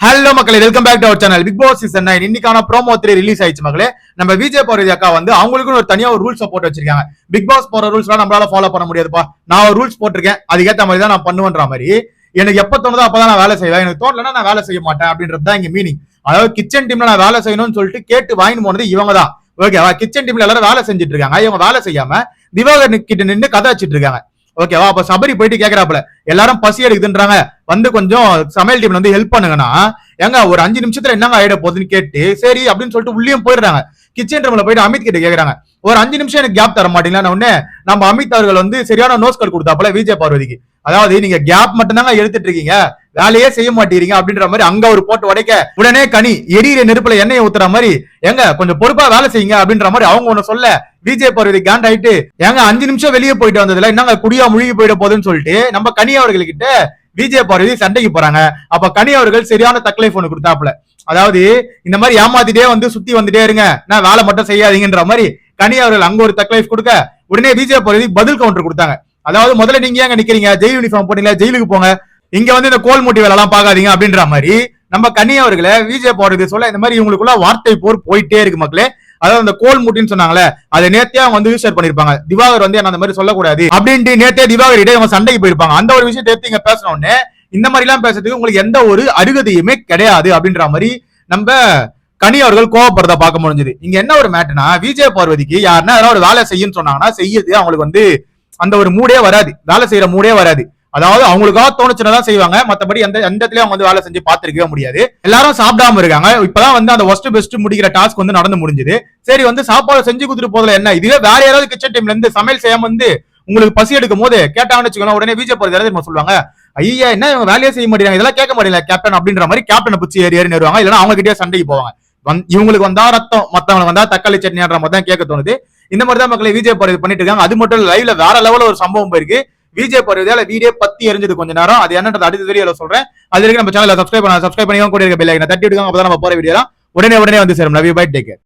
Hello மக்களே, welcome back to our channel. Big boss season 9 இன்னைக்கான promo 3 release ஆயிடுச்சு மக்களே. நம்ம விஜய் பார்வதி அக்கா வந்து அவங்களுக்குன்னு ஒரு தனியா ஒரு ரூல்ஸ் போட்டு வச்சிருக்காங்க. பிக் பாஸ் போற ரூல்ஸ்லாம் நம்மளால ஃபாலோ பண்ண முடியாதுப்பா, நான் ஒரு ரூல்ஸ் போட்டிருக்கேன், அதுக்கேற்ற மாதிரி தான் நான் பண்ணுவேன்ற மாதிரி. எனக்கு எப்ப தோணுதோ அப்பதான் நான் வேலை செய்வேன், எனக்கு தோணலன்னா நான் வேலை செய்ய மாட்டேன் அப்படின்றது தான் இங்க மீனிங். அதாவது கிச்சன் டீம்ல நான் வேலை செய்யணும்னு சொல்லிட்டு கேட்டு வாங்கிட்டு போனது இவங்க தான். ஓகேவா? கிச்சன் டீம்ல எல்லாரும் வேலை செஞ்சுட்டு இருக்காங்க, இவங்க வேலை செய்யாம திவாகர் கிட்ட நின்று கதை வச்சிட்டு இருக்காங்க. ஓகேவா? அப்ப சபரி போயிட்டு கேக்குறாப்புல, எல்லாரும் பசி எடுக்குதுன்றாங்க, வந்து கொஞ்சம் சமையல் டீம்ல வந்து ஹெல்ப் பண்ணுங்கன்னா ஏங்க ஒரு 5 நிமிஷத்துல என்னங்க ஆயிட போகுதுன்னு கேட்டு சரி அப்படின்னு சொல்லிட்டு உள்ளேயும் போயிடுறாங்க. கிச்சன் ரூம்ல போயிட்டு அமித் கிட்ட கேக்குறாங்க, ஒரு 5 நிமிஷம் எனக்கு கேப் தர மாட்டீங்களா? உடனே நம்ம அமித் அவர்கள் வந்து சரியான நோஸ்கல் கொடுத்தாப்புல விஜய் பார்வதிக்கு. அதாவது நீங்க கேப் மட்டும் தாங்க எடுத்துட்டு இருக்கீங்க, வேலையே செய்ய மாட்டீங்க அப்படின்ற மாதிரி அங்க ஒரு போட்டு உடைக்க, உடனே கனி எரியிற நெருப்புல எண்ணெயை ஊத்துற மாதிரி ஏங்க கொஞ்சம் பொறுப்பா வேலை செய்யுங்க அப்படின்ற மாதிரி அவங்க ஒண்ணு சொல்ல விஜய் பார்வதி காண்ட் ஆயிட்டு, ஏங்க 5 நிமிஷம் வெளியே போயிட்டு வந்ததுல என்னங்க குடியா முழுகி போயிட போகுதுன்னு சொல்லிட்டு நம்ம கனி அவர்கள்கிட்ட விஜய் பார்வதி சண்டைக்கு போறாங்க. அப்ப கனி அவர்கள் சரியான தக்லைஃப் ஒண்ணு கொடுத்தாப்புல. அதாவது இந்த மாதிரி ஏமாத்திட்டே வந்து சுத்தி வந்துட்டே இருங்க, நான் வேலை மட்டும் செய்யாதீங்கன்ற மாதிரி கனி அவர்கள் அங்க ஒரு தக்லைஃப் கொடுக்க, உடனே விஜய் பார்வதி பதில் கவுண்டர் கொடுத்தாங்க. அதாவது முதல்ல நீங்க ஏங்க நிக்கிறீங்க, ஜெயில் யூனிஃபார்ம் போட்டீங்களா, ஜெயிலுக்கு போங்க, இங்க வந்து இந்த கோல் மூட்டி வேலை எல்லாம் பாக்காதீங்க அப்படின்ற மாதிரி நம்ம கனி அவர்களை விஜய் பார்வதி சொல்ல, இந்த மாதிரி இவங்களுக்குள்ள வார்த்தை போர் போயிட்டே இருக்கு மக்களே. அதாவது அந்த கோல் மூட்டின்னு சொன்னாங்களே, அதை நேத்தே அவங்க வந்து யூஸ் பண்ணிருப்பாங்க. திவாகர் வந்து என்ன அந்த மாதிரி சொல்லக்கூடாது அப்படின்ட்டு நேத்தே திவாகர் இடையே அவங்க சண்டைக்கு போயிருப்பாங்க. அந்த ஒரு விஷயத்தை எடுத்து இங்க பேசணும்னு, இந்த மாதிரி எல்லாம் பேசுறதுக்கு உங்களுக்கு எந்த ஒரு அருகதையுமே கிடையாது அப்படின்ற மாதிரி நம்ம கனி அவர்கள் கோவப்படுறத பார்க்க முடிஞ்சது. இங்க என்ன ஒரு மேட்டர்னா, விஜய் பார்வதிக்கு யாருன்னா ஏதாவது ஒரு வேலை செய்யுன்னு சொன்னாங்கன்னா செய்யுது, அவங்களுக்கு வந்து அந்த ஒரு மூடே வராது, வேலை செய்யற மூடே வராது. அதாவது அவங்களுக்காக தோணுச்சுன்னா செய்வாங்க, மத்தபடி எந்த இடத்துலயும் அவங்க வந்து வேலை செஞ்சு பாத்துருக்கவே முடியாது. எல்லாரும் சாப்பிடாம இருக்காங்க. இப்பதான் வந்து அந்த ஒஸ்ட் பெஸ்ட் முடிக்கிற டாஸ்க் வந்து நடந்து முடிஞ்சது. சரி வந்து சாப்பாடு செஞ்சு கொடுத்துட்டு போதுல என்ன, இதுவே வேற யாராவது கிச்சன் டீம்ல இருந்து சமையல் செய்யாம வந்து உங்களுக்கு பசி எடுக்கும் போது கேட்டாங்கன்னு வச்சுக்கோங்க, உடனே விஜய் பார்வதி சொல்லுவாங்க, ஐயா என்ன இவங்க வேலையே செய்ய மாட்டேங்கிறாங்க, இதெல்லாம் கேட்க மாட்டேங்கல கேப்டன் அப்படின்ற மாதிரி கேப்டனை பிடிச்சி ஏறி வருவாங்க. இல்லைன்னா அவங்க கிட்டே சண்டைக்கு போவாங்க. இவங்களுக்கு வந்தா ரத்தம், மத்தவங்களுக்கு வந்தா தக்காளி சட்னின்ற மாதிரி தான் கேட்க தோணுது. இந்த மாதிரி தான் மக்களை விஜய் பார்வதி பண்ணிட்டு இருக்காங்க. அது மட்டும் லைவ்ல வேற லெவல்ல ஒரு சம்பவம் போயிருக்கு. விஜய் பார்வதியால வீடியோ பத்தி எரிஞ்சது கொஞ்ச நேரம், அது என்னன்றது அடுத்த வீடியோல சொல்றேன். அது வரைக்கும் நம்ம சேனலை சப்ஸ்கிரைப் பண்ணி கூட இருக்க பெல் ஐகானை தட்டி விடுங்க, அப்பதான் நம்ம போற வீடியோ உடனே வந்து சேரும். Love you, bye, take care.